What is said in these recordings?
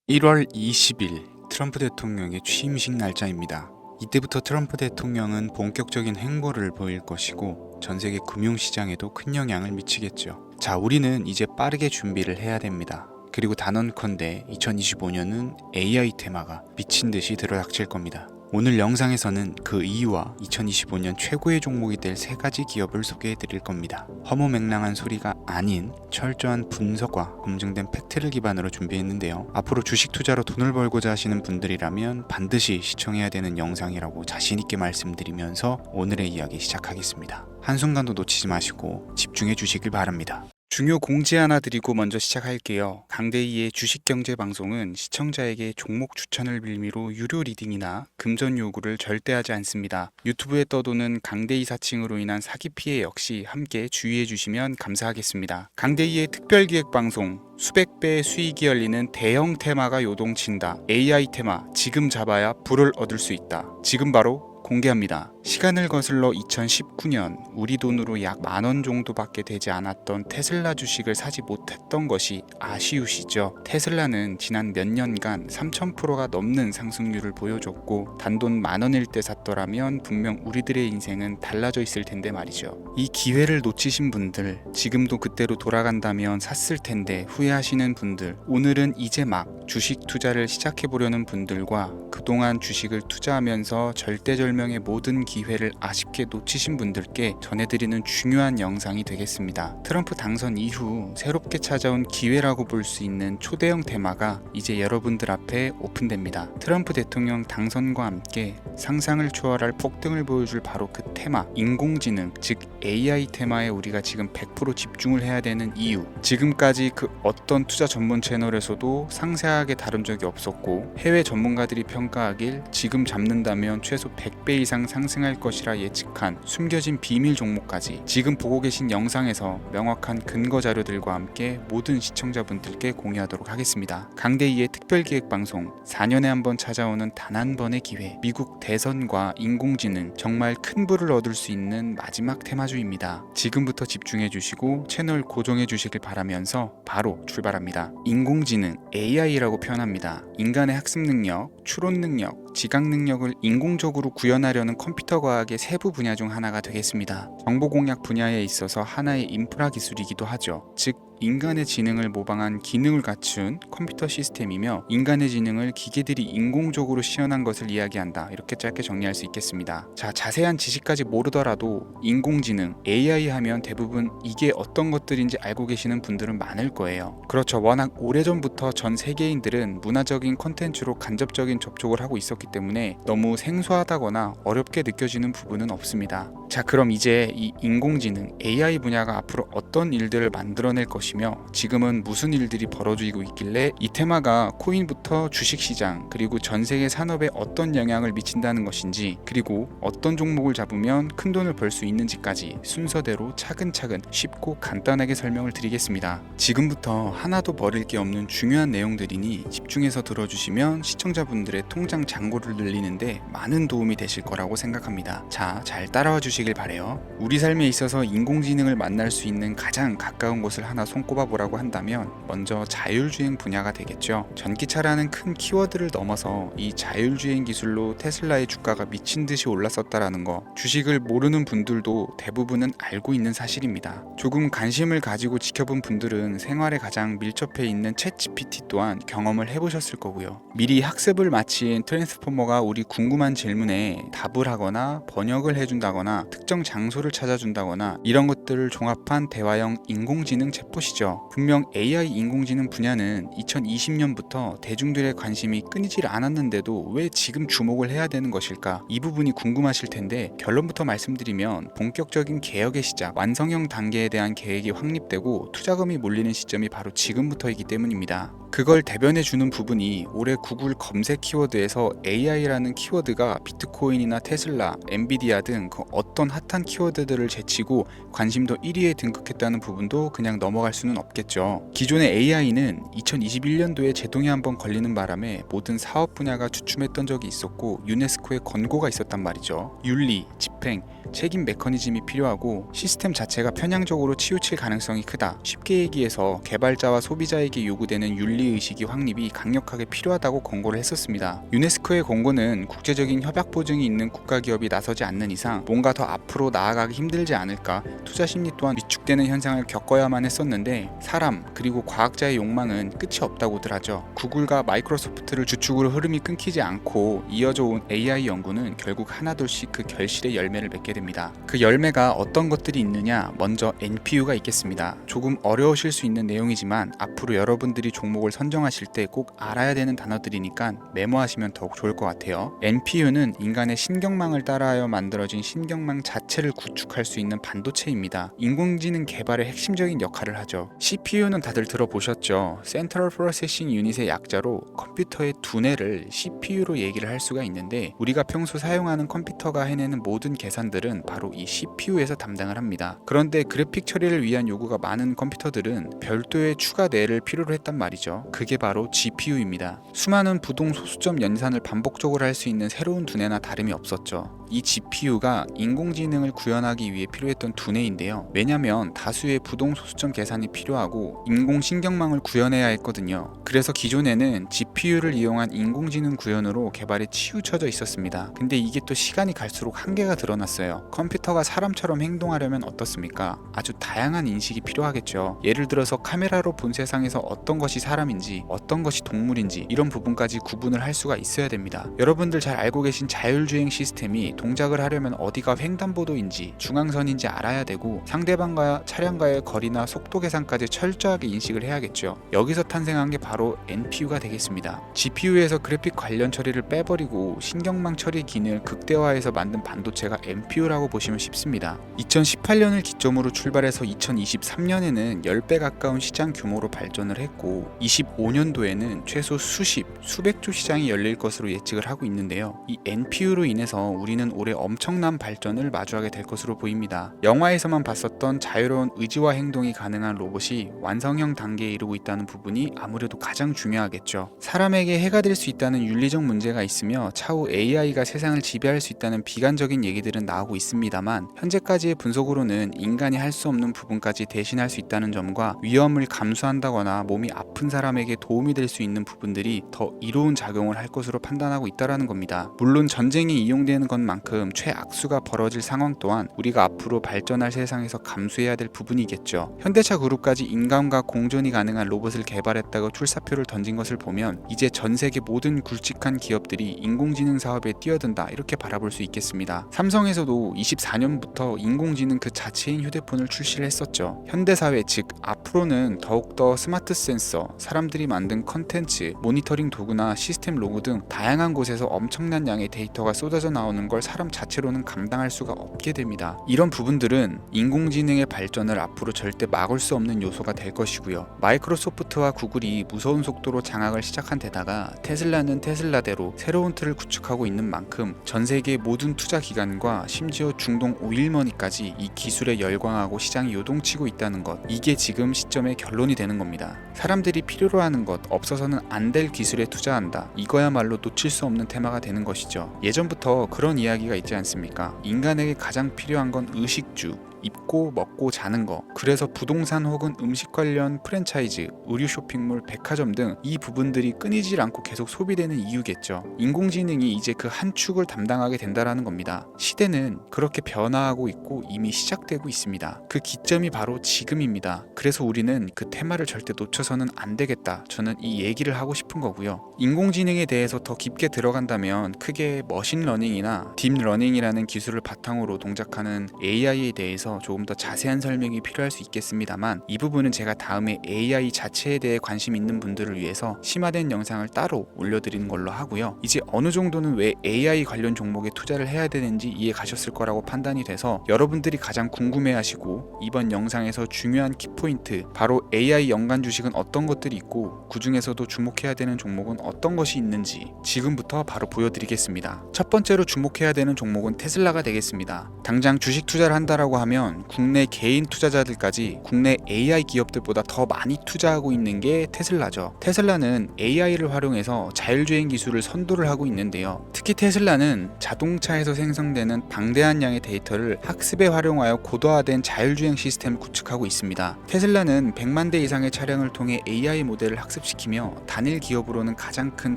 1월 20일 트럼프 대통령의 취임식 날짜입니다. 이때부터 트럼프 대통령은 본격적인 행보를 보일 것이고 전 세계 금융시장에도 큰 영향을 미치겠죠. 자, 우리는 이제 빠르게 준비를 해야 됩니다. 그리고 단언컨대 2025년은 AI 테마가 미친 듯이 들어닥칠 겁니다. 오늘 영상에서는 그 이유와 2025년 최고의 종목이 될 3가지 기업을 소개해 드릴 겁니다. 허무맹랑한 소리가 아닌 철저한 분석과 검증된 팩트를 기반으로 준비했는데요. 앞으로 주식 투자로 돈을 벌고자 하시는 분들이라면 반드시 시청해야 되는 영상이라고 자신 있게 말씀드리면서 오늘의 이야기 시작하겠습니다. 한순간도 놓치지 마시고 집중해 주시길 바랍니다. 중요 공지 하나 드리고 먼저 시작할게요. 강대희의 주식경제 방송은 시청자에게 종목 추천을 빌미로 유료 리딩이나 금전 요구를 절대 하지 않습니다. 유튜브에 떠도는 강대희 사칭으로 인한 사기 피해 역시 함께 주의해 주시면 감사하겠습니다. 강대희의 특별기획 방송, 수백 배의 수익이 열리는 대형 테마가 요동친다. AI 테마 지금 잡아야 불을 얻을 수 있다. 지금 바로 공개합니다. 시간을 거슬러 2019년 우리 돈으로 약 10,000원 정도밖에 되지 않았던 테슬라 주식을 사지 못했던 것이 아쉬우시죠? 테슬라는 지난 몇 년간 3000%가 넘는 상승률을 보여줬고 단돈 10,000원일 때 샀더라면 분명 우리들의 인생은 달라져 있을 텐데 말이죠. 이 기회를 놓치신 분들, 지금도 그때로 돌아간다면 샀을 텐데 후회하시는 분들, 오늘은 이제 막 주식 투자를 시작해보려는 분들과 그동안 주식을 투자하면서 절대절명의 모든 기회를 아쉽게 놓치신 분들께 전해드리는 중요한 영상이 되겠습니다. 트럼프 당선 이후 새롭게 찾아온 기회라고 볼 수 있는 초대형 테마가 이제 여러분들 앞에 오픈됩니다. 트럼프 대통령 당선과 함께 상상을 초월할 폭등을 보여줄 바로 그 테마, 인공지능, 즉 AI 테마에 우리가 지금 100% 집중을 해야 되는 이유, 지금까지 그 어떤 투자 전문 채널에서도 상세하게 다룬 적이 없었고 해외 전문가들이 평가하길 지금 잡는다면 최소 100배 이상 상승할 것이라 예측한 숨겨진 비밀 종목까지 지금 보고 계신 영상에서 명확한 근거 자료들과 함께 모든 시청자분들께 공유하도록 하겠습니다. 강대희의 특별기획방송, 4년에 한 번 찾아오는 단 한 번의 기회, 미국 대선과 인공지능, 정말 큰 부를 얻을 수 있는 마지막 테마주입니다. 지금부터 집중해 주시고 채널 고정해 주시길 바라면서 바로 출발합니다. 인공지능, AI라고 표현합니다. 인간의 학습 능력, 추론 능력, 지각 능력을 인공적으로 구현하려는 컴퓨터 과학의 세부 분야 중 하나가 되겠습니다. 정보 공략 분야에 있어서 하나의 인프라 기술이기도 하죠. 즉 인간의 지능을 모방한 기능을 갖춘 컴퓨터 시스템이며 인간의 지능을 기계들이 인공적으로 시연한 것을 이야기한다. 이렇게 짧게 정리할 수 있겠습니다. 자, 자세한 지식까지 모르더라도 인공지능, AI 하면 대부분 이게 어떤 것들인지 알고 계시는 분들은 많을 거예요. 그렇죠. 워낙 오래전부터 전 세계인들은 문화적인 콘텐츠로 간접적인 접촉을 하고 있었기 때문에 너무 생소하다거나 어렵게 느껴지는 부분은 없습니다. 자, 그럼 이제 이 인공지능, AI 분야가 앞으로 어떤 일들을 만들어낼 것이며 지금은 무슨 일들이 벌어지고 있길래 이 테마가 코인부터 주식시장 그리고 전 세계 산업에 어떤 영향을 미친다는 것인지, 그리고 어떤 종목을 잡으면 큰 돈을 벌 수 있는지까지 순서대로 차근차근 쉽고 간단하게 설명을 드리겠습니다. 지금부터 하나도 버릴 게 없는 중요한 내용들이니 집중해서 들어주시면 시청자분들의 통장 잔고를 늘리는데 많은 도움이 되실 거라고 생각합니다. 자, 잘 따라와 주시길 바래요. 우리 삶에 있어서 인공지능을 만날 수 있는 가장 가까운 곳을 하나 손꼽아 보라고 한다면 먼저 자율주행 분야가 되겠죠. 전기차라는 큰 키워드를 넘어서 이 자율주행 기술로 테슬라의 주가가 미친 듯이 올랐었다라는 거, 주식을 모르는 분들도 대부분은 알고 있는 사실입니다. 조금 관심을 가지고 지켜본 분들은 생활에 가장 밀접해 있는 챗GPT 또한 경험을 해보셨을 거고요. 미리 학습을 마친 트랜스포머가 우리 궁금한 질문에 답을 하거나 번역을 해준다거나 특정 장소를 찾아준다거나 이런 것들을 종합한 대화형 인공지능 챗봇이죠. 분명 AI 인공지능 분야는 2020년부터 대중들의 관심이 끊이질 않았는데도 왜 지금 주목을 해야 되는 것일까? 이 부분이 궁금하실 텐데 결론부터 말씀드리면 본격적인 개혁의 시작, 완성형 단계에 대한 계획이 확립되고 투자금이 몰리는 시점이 바로 지금부터이기 때문입니다. 그걸 대변해주는 부분이 올해 구글 검색 키워드에서 AI라는 키워드가 비트코인이나 테슬라, 엔비디아 등 그 어떤 핫한 키워드들을 제치고 관심도 1위에 등극했다는 부분도 그냥 넘어갈 수는 없겠죠. 기존의 AI는 2021년도에 제동이 한번 걸리는 바람에 모든 사업 분야가 주춤했던 적이 있었고 유네스코의 권고가 있었단 말이죠. 윤리, 집행, 책임 메커니즘이 필요하고 시스템 자체가 편향적으로 치우칠 가능성이 크다. 쉽게 얘기해서 개발자와 소비자에게 요구되는 윤리 윤리의식이 확립이 강력하게 필요하다고 권고를 했었습니다. 유네스코의 권고는 국제적인 협약 보증이 있는 국가기업이 나서지 않는 이상 뭔가 더 앞으로 나아가기 힘들지 않을까, 투자 심리 또한 위축되는 현상을 겪어야만 했었는데 사람 그리고 과학자의 욕망은 끝이 없다고들 하죠. 구글과 마이크로소프트를 주축으로 흐름이 끊기지 않고 이어져 온 AI 연구는 결국 하나둘씩 그 결실의 열매를 맺게 됩니다. 그 열매가 어떤 것들이 있느냐, 먼저 NPU가 있겠습니다. 조금 어려우실 수 있는 내용이지만 앞으로 여러분들이 종목을 선정하실 때 꼭 알아야 되는 단어들이니까 메모하시면 더욱 좋을 것 같아요. NPU는 인간의 신경망을 따라하여 만들어진 신경망 자체를 구축할 수 있는 반도체입니다. 인공지능 개발의 핵심적인 역할을 하죠. CPU는 다들 들어보셨죠? Central Processing Unit의 약자로 컴퓨터의 두뇌를 CPU로 얘기를 할 수가 있는데, 우리가 평소 사용하는 컴퓨터가 해내는 모든 계산들은 바로 이 CPU에서 담당을 합니다. 그런데 그래픽 처리를 위한 요구가 많은 컴퓨터들은 별도의 추가 뇌를 필요로 했단 말이죠. 그게 바로 GPU입니다. 수많은 부동 소수점 연산을 반복적으로 할 수 있는 새로운 두뇌나 다름이 없었죠. 이 GPU가 인공지능을 구현하기 위해 필요했던 두뇌인데요. 왜냐면 다수의 부동 소수점 계산이 필요하고 인공신경망을 구현해야 했거든요. 그래서 기존에는 GPU를 이용한 인공지능 구현으로 개발이 치우쳐져 있었습니다. 근데 이게 또 시간이 갈수록 한계가 드러났어요. 컴퓨터가 사람처럼 행동하려면 어떻습니까? 아주 다양한 인식이 필요하겠죠. 예를 들어서 카메라로 본 세상에서 어떤 것이 사람인지 어떤 것이 동물인지 이런 부분까지 구분을 할 수가 있어야 됩니다. 여러분들 잘 알고 계신 자율주행 시스템이 동작을 하려면 어디가 횡단보도인지 중앙선인지 알아야 되고, 상대방과 차량과의 거리나 속도 계산까지 철저하게 인식을 해야겠죠. 여기서 탄생한 게 바로 NPU가 되겠습니다. GPU에서 그래픽 관련 처리를 빼버리고 신경망 처리 기능을 극대화해서 만든 반도체가 NPU라고 보시면 쉽습니다. 2018년을 기점으로 출발해서 2023년에는 10배 가까운 시장 규모로 발전을 했고 25년도에는 최소 수백조 시장이 열릴 것으로 예측을 하고 있는데요. 이 NPU로 인해서 우리는 올해 엄청난 발전을 마주하게 될 것으로 보입니다. 영화에서만 봤었던 자유로운 의지와 행동이 가능한 로봇이 완성형 단계에 이르고 있다는 부분이 아무래도 가장 중요하겠죠. 사람에게 해가 될 수 있다는 윤리적 문제가 있으며 차후 AI가 세상을 지배할 수 있다는 비관적인 얘기들은 나오고 있습니다만, 현재까지의 분석으로는 인간이 할 수 없는 부분까지 대신할 수 있다는 점과 위험을 감수한다거나 몸이 아픈 사람에게 도움이 될 수 있는 부분들이 더 이로운 작용을 할 것으로 판단하고 있다는 겁니다. 물론 전쟁에 이용되는 것만큼 최악수가 벌어질 상황 또한 우리가 앞으로 발전할 세상에서 감수해야 될 부분이겠죠. 현대차 그룹까지 인간과 공존이 가능한 로봇을 개발했다고 출사표를 던진 것을 보면 이제 전 세계 모든 굵직한 기업들이 인공지능 사업에 뛰어든다, 이렇게 바라볼 수 있겠습니다. 삼성에서도 24년부터 인공지능 그 자체인 휴대폰을 출시를 했었죠. 현대사회 즉 앞으로는 더욱더 스마트 센서, 사람들이 만든 컨텐츠, 모니터링 도구나 시스템 로고 등 다양한 곳에서 엄청난 양의 데이터가 쏟아져 나오는 걸 사람 자체로는 감당할 수가 없게 됩니다. 이런 부분들은 인공지능의 발전을 앞으로 절대 막을 수 없는 요소가 될 것이고요. 마이크로소프트와 구글이 무서운 속도로 장악을 시작한 데다가 테슬라는 테슬라대로 새로운 틀을 구축하고 있는 만큼 전 세계 모든 투자 기관과 심지어 중동 오일머니까지 이 기술에 열광하고 시장이 요동치고 있다는 것, 이게 지금 시점의 결론이 되는 겁니다. 사람들이 필요로 하는 것, 없어서는 안 될 기술에 투자한다, 이거야말로 놓칠 수 없는 테마가 되는 것이죠. 예전부터 그런 이야기가 있지 않습니까? 인간에게 가장 필요한 건 의식주, 입고 먹고 자는 거. 그래서 부동산 혹은 음식 관련 프랜차이즈, 의류 쇼핑몰, 백화점 등 이 부분들이 끊이질 않고 계속 소비되는 이유겠죠. 인공지능이 이제 그 한 축을 담당하게 된다라는 겁니다. 시대는 그렇게 변화하고 있고 이미 시작되고 있습니다. 그 기점이 바로 지금입니다. 그래서 우리는 그 테마를 절대 놓쳐서는 안 되겠다, 저는 이 얘기를 하고 싶은 거고요. 인공지능에 대해서 더 깊게 들어간다면 크게 머신러닝이나 딥러닝이라는 기술을 바탕으로 동작하는 AI에 대해서 조금 더 자세한 설명이 필요할 수 있겠습니다만, 이 부분은 제가 다음에 AI 자체에 대해 관심 있는 분들을 위해서 심화된 영상을 따로 올려드리는 걸로 하고요. 이제 어느 정도는 왜 AI 관련 종목에 투자를 해야 되는지 이해 가셨을 거라고 판단이 돼서 여러분들이 가장 궁금해하시고 이번 영상에서 중요한 키포인트, 바로 AI 연관 주식은 어떤 것들이 있고 그 중에서도 주목해야 되는 종목은 어떤 것이 있는지 지금부터 바로 보여드리겠습니다. 첫 번째로 주목해야 되는 종목은 테슬라가 되겠습니다. 당장 주식 투자를 한다라고 하면 따지면 국내 개인 투자자들까지 국내 AI 기업들보다 더 많이 투자하고 있는 게 테슬라죠. 테슬라는 AI를 활용해서 자율주행 기술을 선도를 하고 있는데요. 특히 테슬라는 자동차에서 생성되는 방대한 양의 데이터를 학습에 활용하여 고도화된 자율주행 시스템을 구축하고 있습니다. 테슬라는 100만 대 이상의 차량을 통해 AI 모델을 학습시키며 단일 기업으로는 가장 큰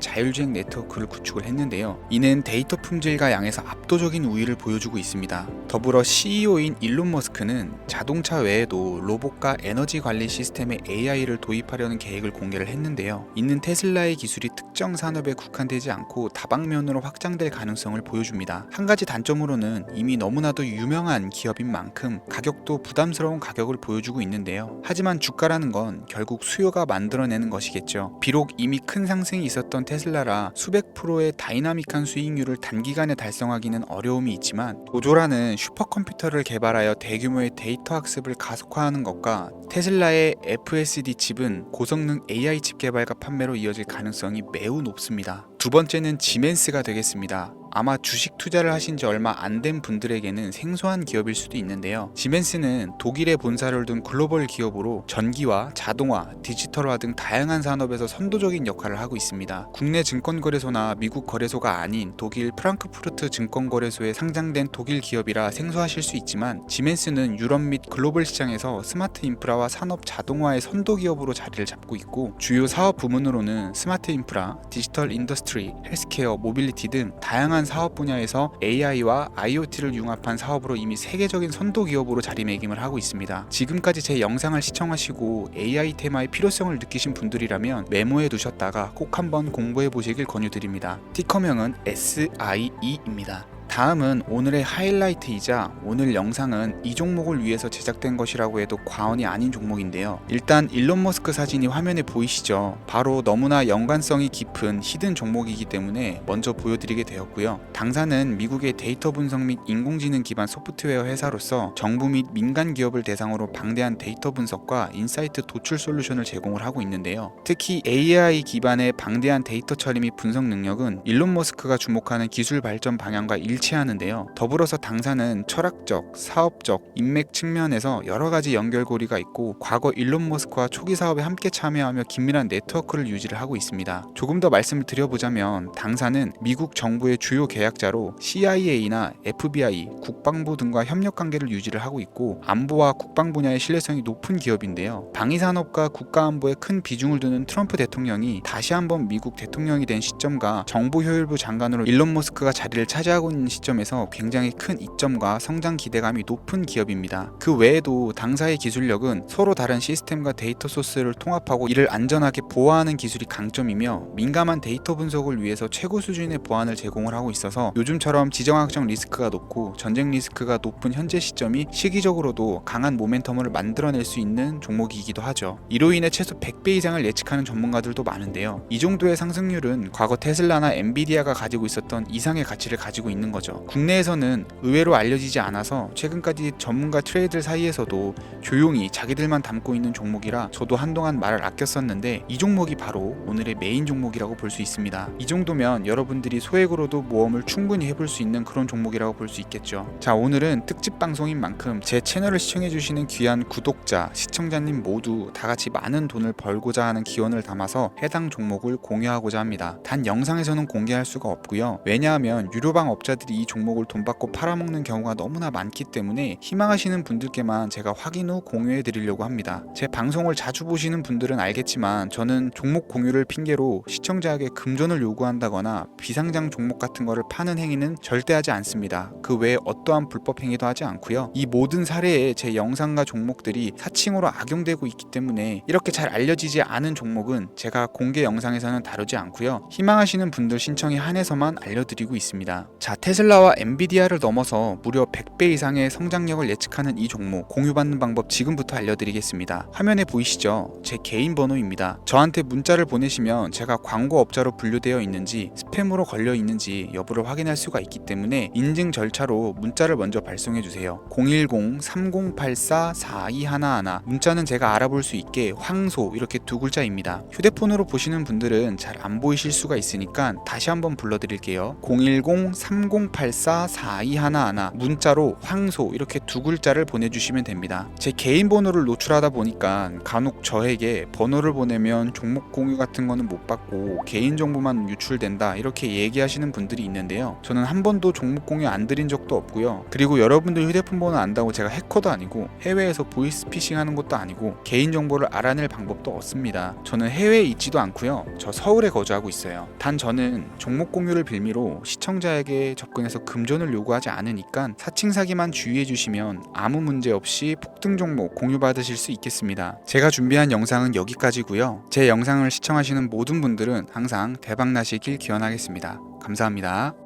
자율주행 네트워크를 구축을 했는데요. 이는 데이터 품질과 양에서 압도적인 우위를 보여주고 있습니다. 더불어 CEO인 일론 머스크는 자동차 외에도 로봇과 에너지 관리 시스템에 AI를 도입하려는 계획을 공개를 했는데요. 이는 테슬라의 기술이 특정 산업에 국한되지 않고 다방면으로 확장될 가능성을 보여줍니다. 한 가지 단점으로는 이미 너무나도 유명한 기업인 만큼 가격도 부담스러운 가격을 보여주고 있는데요. 하지만 주가라는 건 결국 수요가 만들어내는 것이겠죠. 비록 이미 큰 상승이 있었던 테슬라라 수백 프로의 다이나믹한 수익률을 단기간에 달성하기는 어려움이 있지만 도조라는 슈퍼컴퓨터를 개발하여 대규모의 데이터 학습을 가속화하는 것과 테슬라의 FSD 칩은 고성능 AI 칩 개발과 판매로 이어질 가능성이 매우 높습니다. 두 번째는 지멘스가 되겠습니다. 아마 주식 투자를 하신 지 얼마 안 된 분들에게는 생소한 기업일 수도 있는데요. 지멘스는 독일에 본사를 둔 글로벌 기업으로 전기와 자동화, 디지털화 등 다양한 산업에서 선도적인 역할을 하고 있습니다. 국내 증권거래소나 미국 거래소가 아닌 독일 프랑크푸르트 증권거래소에 상장된 독일 기업이라 생소하실 수 있지만 지멘스는 유럽 및 글로벌 시장에서 스마트 인프라와 산업 자동화의 선도 기업으로 자리를 잡고 있고 주요 사업 부문으로는 스마트 인프라, 디지털 인더스트리, 헬스케어, 모빌리티 등 다양한 사업 분야에서 AI와 IoT를 융합한 사업으로 이미 세계적인 선도 기업으로 자리매김을 하고 있습니다. 지금까지 제 영상을 시청하시고 AI 테마의 필요성을 느끼신 분들이라면 메모해 두셨다가 꼭 한번 공부해 보시길 권유드립니다. 티커명은 SIE입니다. 다음은 오늘의 하이라이트이자 오늘 영상은 이 종목을 위해서 제작된 것이라고 해도 과언이 아닌 종목인데요. 일단 일론 머스크 사진이 화면에 보이시죠? 바로 너무나 연관성이 깊은 히든 종목이기 때문에 먼저 보여드리게 되었고요. 당사는 미국의 데이터 분석 및 인공지능 기반 소프트웨어 회사로서 정부 및 민간 기업을 대상으로 방대한 데이터 분석과 인사이트 도출 솔루션을 제공을 하고 있는데요. 특히 AI 기반의 방대한 데이터 처리 및 분석 능력은 일론 머스크가 주목하는 기술 발전 방향과 일치하는데요. 더불어서 당사는 철학적, 사업적, 인맥 측면에서 여러 가지 연결고리가 있고 과거 일론 머스크와 초기 사업에 함께 참여하며 긴밀한 네트워크를 유지를 하고 있습니다. 조금 더 말씀을 드려보자면 당사는 미국 정부의 주요 계약자로 CIA나 FBI, 국방부 등과 협력 관계를 유지를 하고 있고 안보와 국방 분야의 신뢰성이 높은 기업인데요. 방위산업과 국가안보에 큰 비중을 두는 트럼프 대통령이 다시 한번 미국 대통령이 된 시점과 정보효율부 장관으로 일론 머스크가 자리를 차지하고 있는 시점에서 굉장히 큰 이점과 성장 기대감이 높은 기업입니다. 그 외에도 당사의 기술력은 서로 다른 시스템과 데이터 소스를 통합하고 이를 안전하게 보호하는 기술이 강점이며 민감한 데이터 분석을 위해서 최고 수준의 보안을 제공을 하고 있어서 요즘처럼 지정학적 리스크가 높고 전쟁 리스크가 높은 현재 시점이 시기적으로도 강한 모멘텀을 만들어낼 수 있는 종목이기도 하죠. 이로 인해 최소 100배 이상을 예측하는 전문가들도 많은데요. 이 정도의 상승률은 과거 테슬라나 엔비디아가 가지고 있었던 이상의 가치를 가지고 있는 거죠. 국내에서는 의외로 알려지지 않아서 최근까지 전문가 트레이드들 사이에서도 조용히 자기들만 담고 있는 종목이라 저도 한동안 말을 아꼈었는데 이 종목이 바로 오늘의 메인 종목이라고 볼 수 있습니다. 이 정도면 여러분들이 소액으로도 모험을 충분히 해볼 수 있는 그런 종목이라고 볼 수 있겠죠. 자, 오늘은 특집 방송인 만큼 제 채널을 시청해주시는 귀한 구독자, 시청자님 모두 다같이 많은 돈을 벌고자 하는 기원을 담아서 해당 종목을 공유하고자 합니다. 단 영상에서는 공개할 수가 없고요. 왜냐하면 유료방 업자들이 이 종목을 돈 받고 팔아먹는 경우가 너무나 많기 때문에 희망하시는 분들께만 제가 확인 후 공유해 드리려고 합니다. 제 방송을 자주 보시는 분들은 알겠지만 저는 종목 공유를 핑계로 시청자에게 금전을 요구한다거나 비상장 종목 같은 거를 파는 행위는 절대 하지 않습니다. 그 외에 어떠한 불법 행위도 하지 않고요. 이 모든 사례에 제 영상과 종목들이 사칭으로 악용되고 있기 때문에 이렇게 잘 알려지지 않은 종목은 제가 공개 영상에서는 다루지 않고요. 희망하시는 분들 신청에 한해서만 알려드리고 있습니다. 자, 테슬라와 엔비디아를 넘어서 무려 100배 이상의 성장력을 예측하는 이 종목 공유받는 방법 지금부터 알려드리겠습니다. 화면에 보이시죠? 제 개인 번호입니다. 저한테 문자를 보내시면 제가 광고업자로 분류되어 있는지 스팸으로 걸려 있는지 여부를 확인할 수가 있기 때문에 인증 절차로 문자를 먼저 발송해주세요. 010-3084-4211 문자는 제가 알아볼 수 있게 황소 이렇게 두 글자입니다. 휴대폰으로 보시는 분들은 잘 안 보이실 수가 있으니까 다시 한번 불러드릴게요. 010-3084 084-4211 문자로 황소 이렇게 두 글자를 보내주시면 됩니다. 제 개인 번호를 노출하다 보니까 간혹 저에게 번호를 보내면 종목 공유 같은 거는 못 받고 개인정보만 유출된다 이렇게 얘기하시는 분들이 있는데요. 저는 한 번도 종목 공유 안 드린 적도 없고요. 그리고 여러분들 휴대폰 번호 안다고 제가 해커도 아니고 해외에서 보이스피싱 하는 것도 아니고 개인정보를 알아낼 방법도 없습니다. 저는 해외에 있지도 않고요. 저 서울에 거주하고 있어요. 단 저는 종목 공유를 빌미로 시청자에게 접근해서 금전을 요구하지 않으니까 사칭 사기만 주의해 주시면 아무 문제 없이 폭등 종목 공유 받으실 수 있겠습니다. 제가 준비한 영상은 여기까지고요. 제 영상을 시청하시는 모든 분들은 항상 대박 나시길 기원하겠습니다. 감사합니다.